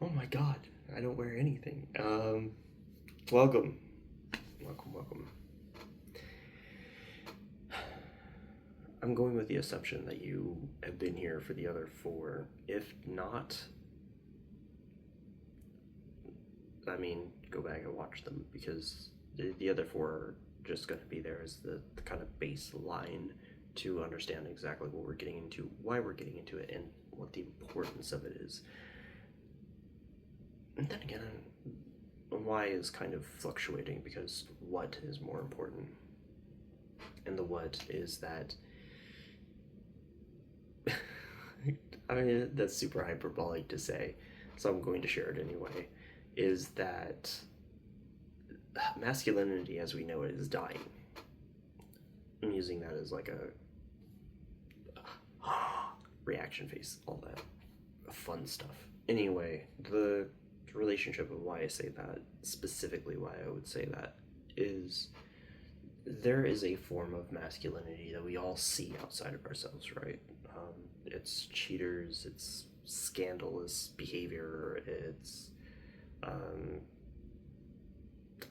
Oh my god, I don't wear anything. Welcome. Welcome. I'm going with the assumption that you have been here for the other four. If not, I mean, go back and watch them because the other four are just going to be there as the kind of baseline to understand exactly what we're getting into, why we're getting into it, and what the importance of it is. And then again, why is kind of fluctuating because what is more important? And the what is that. I mean, that's super hyperbolic to say, so I'm going to share it anyway. Is that masculinity as we know it is dying. I'm using that as like a reaction face, all that fun stuff. Anyway, the relationship of why I say that, specifically why I would say that, is there is a form of masculinity that we all see outside of ourselves, right? It's cheaters, it's scandalous behavior, it's um,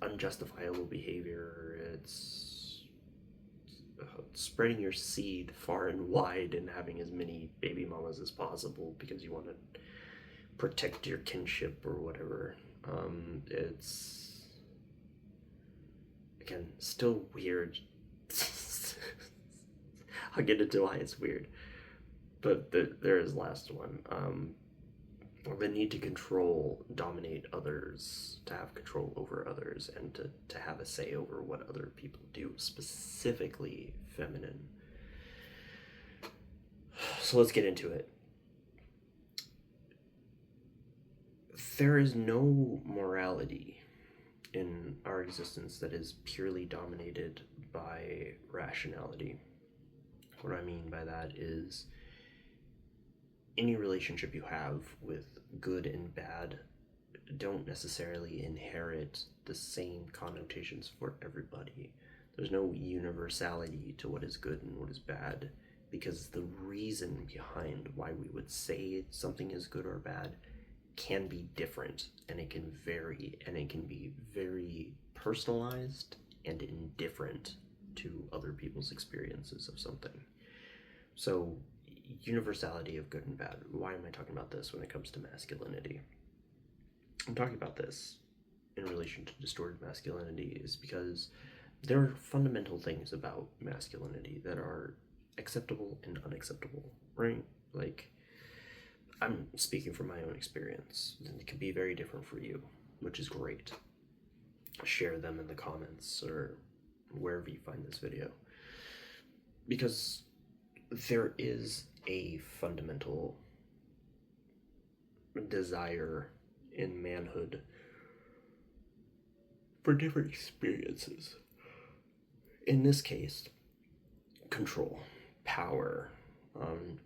unjustifiable behavior, it's spreading your seed far and wide and having as many baby mamas as possible because you want to protect your kinship or whatever. It's again still weird. I'll get into why it's weird, but there is last one. The need to control, dominate others, to have control over others, and to have a say over what other people do, specifically feminine. So let's get into it. There is no morality in our existence that is purely dominated by rationality. What I mean by that is any relationship you have with good and bad don't necessarily inherit the same connotations for everybody. There's no universality to what is good and what is bad because the reason behind why we would say something is good or bad can be different and it can vary and it can be very personalized and indifferent to other people's experiences of something. So, universality of good and bad. Why am I talking about this when it comes to masculinity? I'm talking about this in relation to distorted masculinity is because there are fundamental things about masculinity that are acceptable and unacceptable, right? Like, I'm speaking from my own experience, and it can be very different for you, which is great. Share them in the comments or wherever you find this video. Because there is a fundamental desire in manhood for different experiences. In this case, control, power,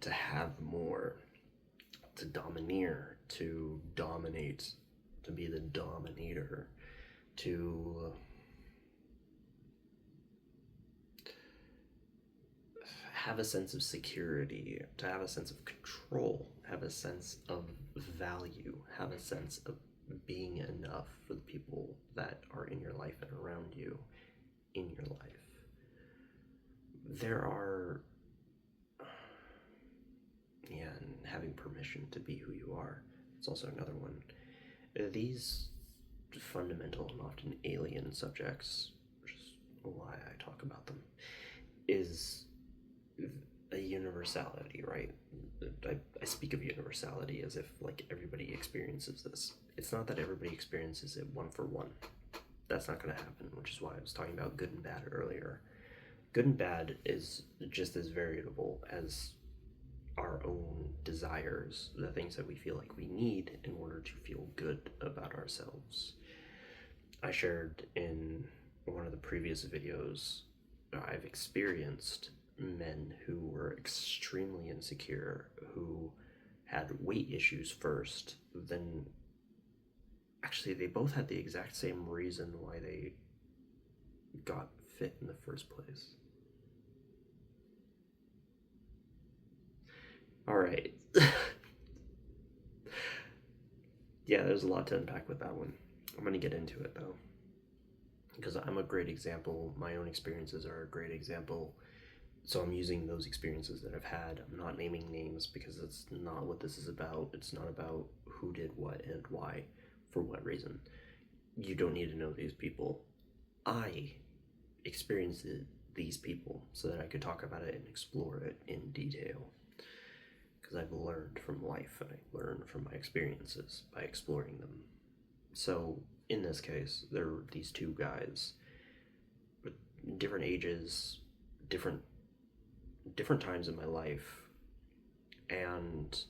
to have more, to domineer, to dominate, to be the dominator, to have a sense of security, to have a sense of control, have a sense of value, have a sense of being enough for the people that are in your life and around you in your life. There are, yeah, and having permission to be who you are. It's also another one. These fundamental and often alien subjects, which is why I talk about them, is a universality, right? I speak of universality as if like everybody experiences this. It's not that everybody experiences it one for one. That's not going to happen, which is why I was talking about good and bad earlier. Good and bad is just as variable as our own desires, the things that we feel like we need in order to feel good about ourselves. I shared in one of the previous videos, I've experienced men who were extremely insecure, who had weight issues first, then actually they both had the exact same reason why they got fit in the first place. All right. Yeah, there's a lot to unpack with that one. I'm going to get into it though, because I'm a great example. My own experiences are a great example. So I'm using those experiences that I've had. I'm not naming names because it's not what this is about. It's not about who did what and why, for what reason. You don't need to know these people. I experienced these people so that I could talk about it and explore it in detail. Because I've learned from life and I learned from my experiences by exploring them. So in this case, there were these two guys with different ages, different times in my life, and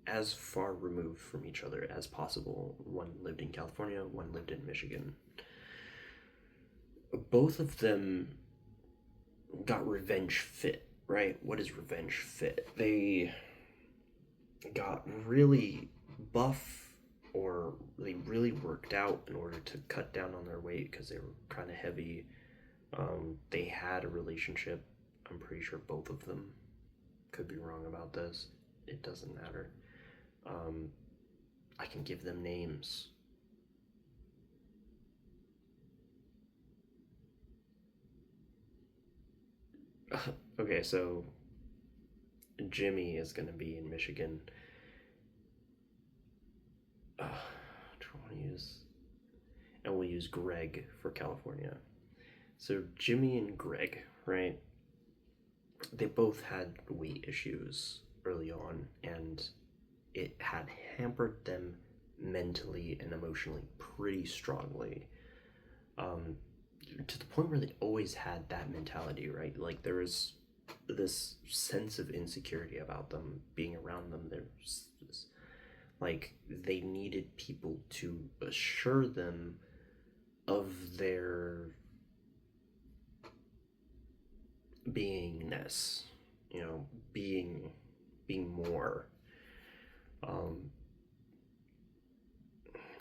as far removed from each other as possible. One lived in California, one lived in Michigan. Both of them got revenge fit, right? What is revenge fit? They got really buff, or they really worked out in order to cut down on their weight because they were kind of heavy. They had a relationship. I'm pretty sure both of them. Could be wrong about this. It doesn't matter. I can give them names. Okay, so Jimmy is going to be in Michigan. And we'll use Greg for California. So Jimmy and Greg, right? They both had weight issues early on, and it had hampered them mentally and emotionally pretty strongly. Um, to the point where they always had that mentality, right? Like there was this sense of insecurity about them being around them. There's this, like they needed people to assure them of their beingness, being more. Um,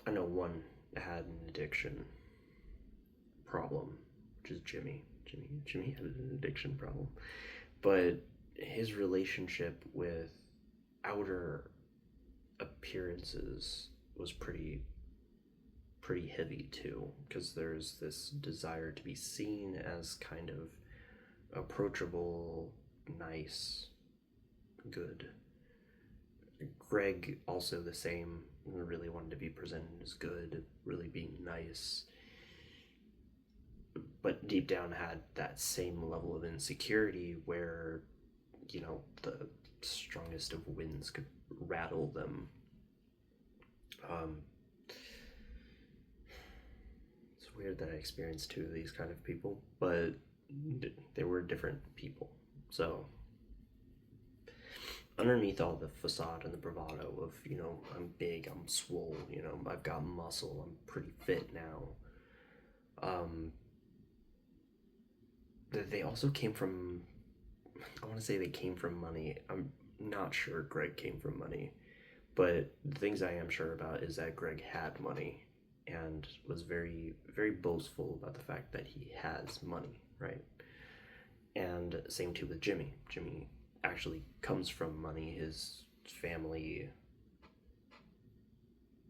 I know one had an addiction problem, which is Jimmy. Jimmy had an addiction problem, but his relationship with outer appearances was pretty heavy too, because there's this desire to be seen as kind of approachable, nice, good. Greg also the same, really wanted to be presented as good, really being nice, but deep down had that same level of insecurity where, the strongest of winds could rattle them. It's weird that I experienced two of these kind of people, but they were different people. So underneath all the facade and the bravado of, I'm big, I'm swole, I've got muscle, I'm pretty fit now. They also came from, I want to say they came from money. I'm not sure Greg came from money, but the things I am sure about is that Greg had money and was very, very boastful about the fact that he has money, right? And same too with Jimmy. Jimmy actually comes from money. His family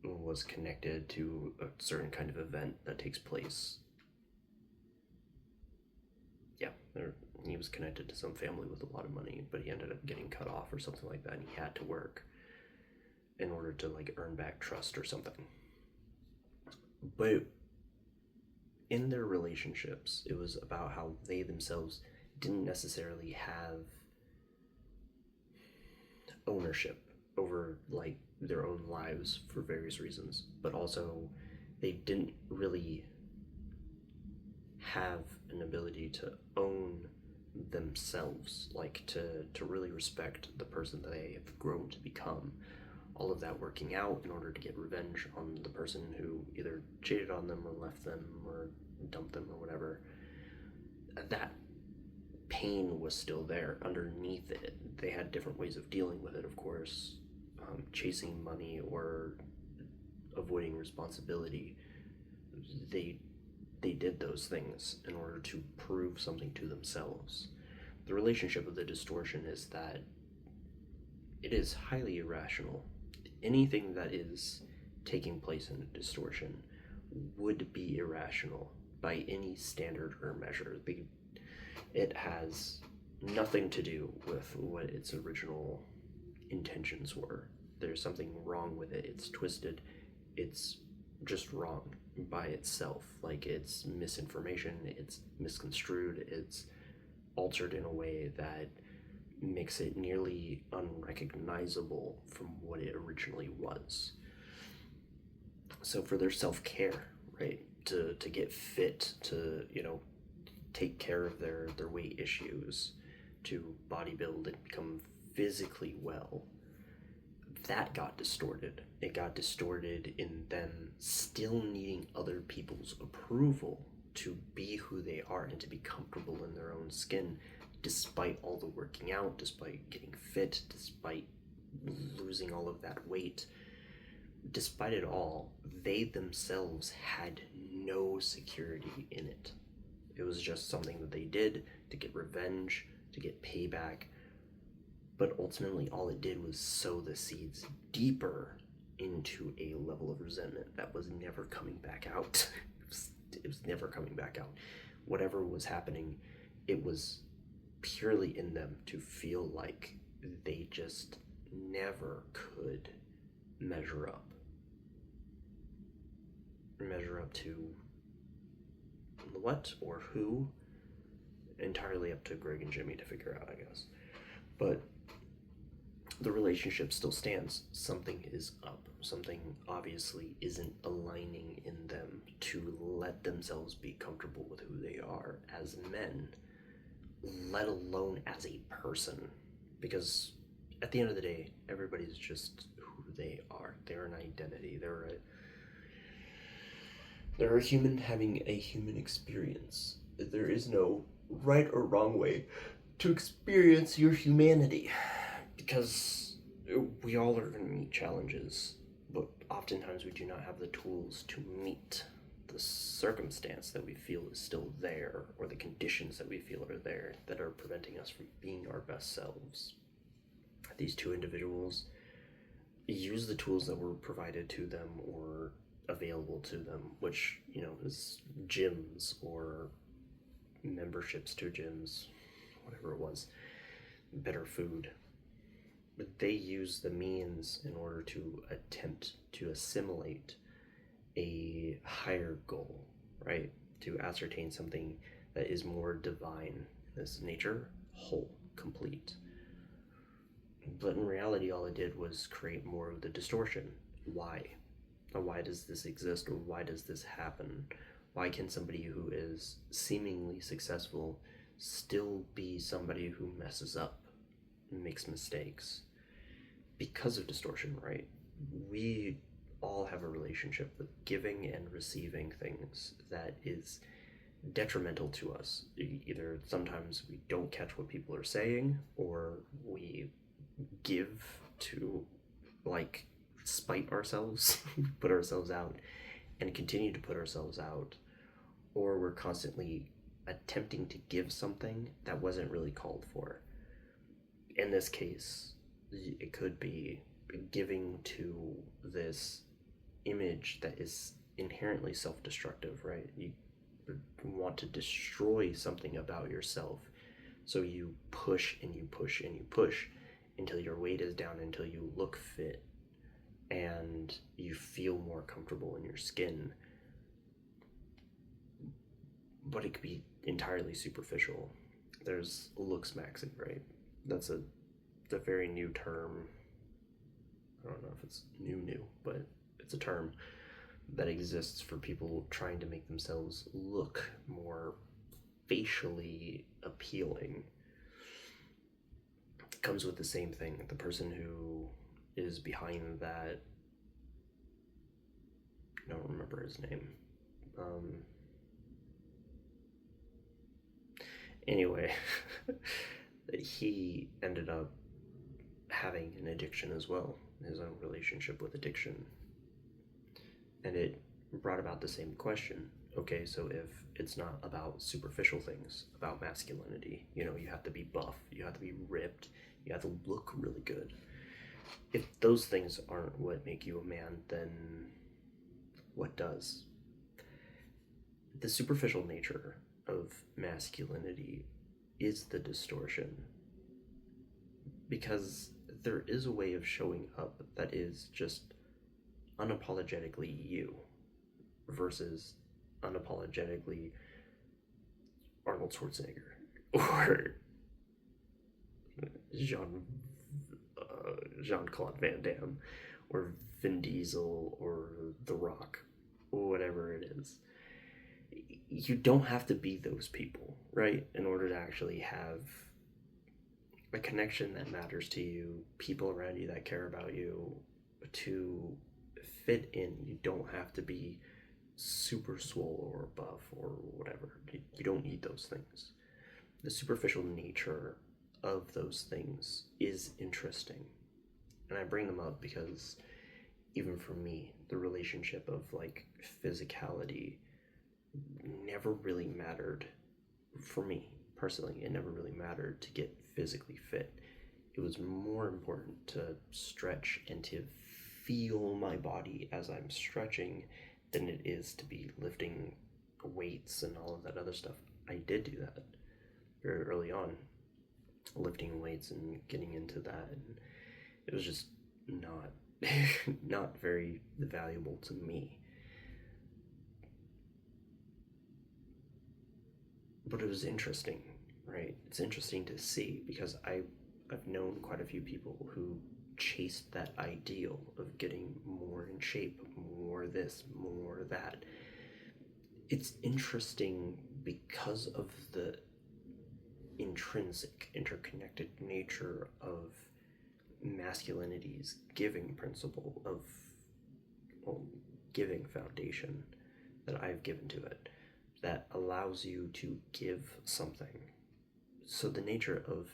was connected to a certain kind of event that takes place. Yeah, he was connected to some family with a lot of money, but he ended up getting cut off or something like that, and he had to work in order to earn back trust or something. But in their relationships, it was about how they themselves didn't necessarily have ownership over their own lives for various reasons, but also they didn't really have an ability to own themselves, to really respect the person that they have grown to become. All of that working out in order to get revenge on the person who either cheated on them or left them or dumped them or whatever. That pain was still there underneath it. They had different ways of dealing with it, of course. Chasing money or avoiding responsibility. They did those things in order to prove something to themselves. The relationship of the distortion is that it is highly irrational. anything that is taking place in a distortion would be irrational by any standard or measure. It has nothing to do with what its original intentions were. There's something wrong with it. It's twisted. It's just wrong by itself. Like, it's misinformation, it's misconstrued, it's altered in a way that makes it nearly unrecognizable from what it originally was. So for their self-care, right, to get fit, to, take care of their weight issues, to bodybuild and become physically well, that got distorted. It got distorted in them still needing other people's approval to be who they are and to be comfortable in their own skin, despite all the working out, despite getting fit, despite losing all of that weight. Despite it all, they themselves had no security in it. It was just something that they did to get revenge, to get payback. But ultimately, all it did was sow the seeds deeper into a level of resentment that was never coming back out. It was never coming back out. Whatever was happening, it was purely in them to feel like they just never could measure up. Measure up to what or who? Entirely up to Greg and Jimmy to figure out, I guess. But the relationship still stands. Something is up. Something obviously isn't aligning in them to let themselves be comfortable with who they are as men, let alone as a person. Because at the end of the day, everybody's just who they are. They're an identity. They're a human having a human experience. There is no right or wrong way to experience your humanity, because we all are going to meet challenges, but oftentimes we do not have the tools to meet the circumstance that we feel is still there, or the conditions that we feel are there that are preventing us from being our best selves. These two individuals use the tools that were provided to them or available to them, which, is gyms or memberships to gyms, whatever it was, better food. But they use the means in order to attempt to assimilate a higher goal, right? To ascertain something that is more divine in this nature, whole, complete. But in reality, all it did was create more of the distortion. Why? Why does this exist, or why does this happen? Why can somebody who is seemingly successful still be somebody who messes up and makes mistakes? Because of distortion, right? We all have a relationship with giving and receiving things that is detrimental to us. Either sometimes we don't catch what people are saying, or we give to, spite ourselves, put ourselves out, and continue to put ourselves out, or we're constantly attempting to give something that wasn't really called for. In this case, it could be giving to this image that is inherently self-destructive, right? You want to destroy something about yourself, so you push and you push and you push until your weight is down, until you look fit and you feel more comfortable in your skin. But it could be entirely superficial. There's looks maxing, right? That's a very new term. I don't know if it's new, but it's a term that exists for people trying to make themselves look more facially appealing. It comes with the same thing. The person who is behind that, I don't remember his name. Anyway, he ended up having an addiction as well, his own relationship with addiction. And it brought about the same question. Okay, so if it's not about superficial things, about masculinity, you have to be buff, you have to be ripped, you have to look really good, If those things aren't what make you a man, then what does? The superficial nature of masculinity is the distortion, because there is a way of showing up that is just unapologetically you versus unapologetically Arnold Schwarzenegger or Jean Jean-Claude Van Damme or Vin Diesel or The Rock, whatever it is. You don't have to be those people, right? In order to actually have a connection that matters to you, people around you that care about you, to fit in. You don't have to be super swole or buff or whatever. You don't need those things. The superficial nature of those things is interesting. And I bring them up because even for me, the relationship of like physicality never really mattered for me personally. It never really mattered to get physically fit. It was more important to stretch and to feel my body as I'm stretching than it is to be lifting weights and all of that other stuff. I did do that very early on, lifting weights and getting into that, and it was just not not very valuable to me. But it was interesting, right? It's interesting to see because I've known quite a few people who chased that ideal of getting more in shape, more this, more that. It's interesting because of the intrinsic, interconnected nature of masculinity's giving principle, of, well, giving foundation that I've given to it, that allows you to give something. So the nature of,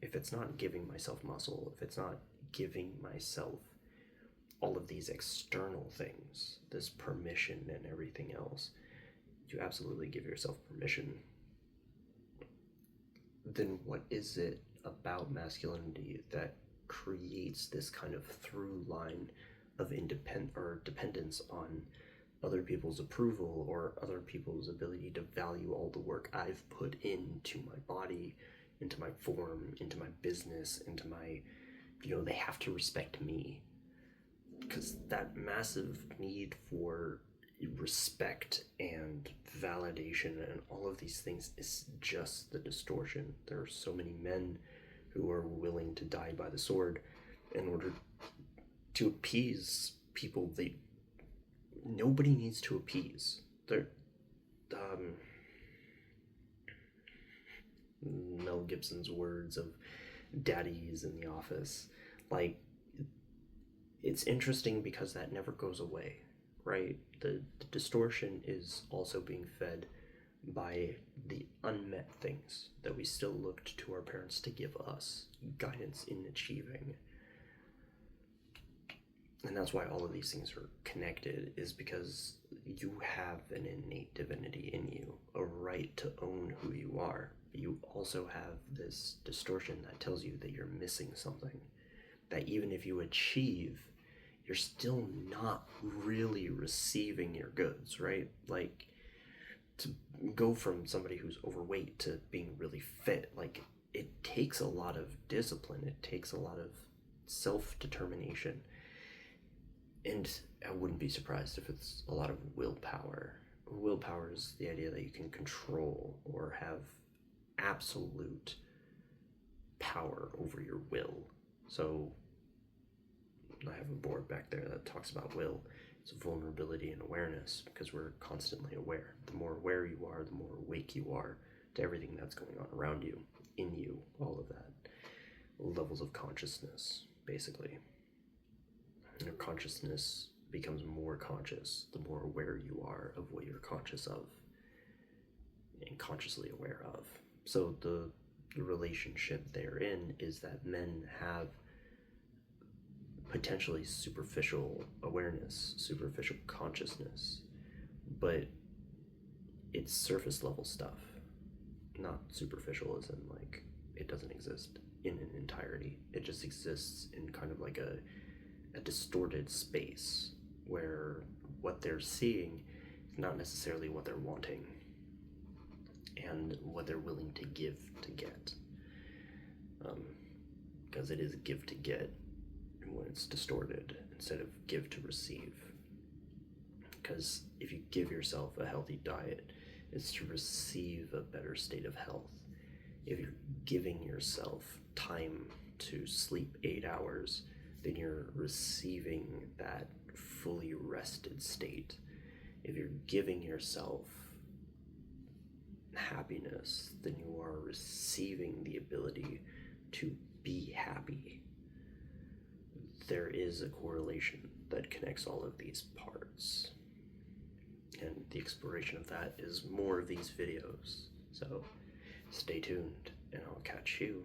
if it's not giving myself muscle, if it's not giving myself all of these external things, this permission and everything else, you absolutely give yourself permission, then what is it about masculinity that creates this kind of through line of dependence on other people's approval or other people's ability to value all the work I've put into my body, into my form, into my business, into my, they have to respect me. Because that massive need for respect and validation and all of these things is just the distortion. There are so many men who are willing to die by the sword in order to appease people nobody needs to appease. They're Mel Gibson's words of daddies in The Office. Like, it's interesting because that never goes away, right? The distortion is also being fed by the unmet things that we still looked to our parents to give us guidance in achieving. And that's why all of these things are connected, is because you have an innate divinity in you, a right to own who you are. You also have this distortion that tells you that you're missing something, that even if you achieve, you're still not really receiving your goods, right? Like, to go from somebody who's overweight to being really fit, like, it takes a lot of discipline, it takes a lot of self-determination. And I wouldn't be surprised if it's a lot of willpower. Willpower is the idea that you can control or have absolute power over your will. So I have a board back there that talks about will. It's vulnerability and awareness, because we're constantly aware. The more aware you are, the more awake you are to everything that's going on around you, in you, all of that. Levels of consciousness, basically. Your consciousness becomes more conscious the more aware you are of what you're conscious of and consciously aware of. So the relationship therein is that men have potentially superficial awareness, superficial consciousness, but it's surface level stuff, not superficial as in like it doesn't exist. in an entirety. It just exists in kind of like a distorted space where what they're seeing is not necessarily what they're wanting and what they're willing to give to get. Because it is give to get when it's distorted instead of give to receive. Because if you give yourself a healthy diet, it's to receive a better state of health. If you're giving yourself time to sleep 8 hours, then you're receiving that fully rested state. If you're giving yourself happiness, then you are receiving the ability to be happy. There is a correlation that connects all of these parts. And the exploration of that is more of these videos. So stay tuned, and I'll catch you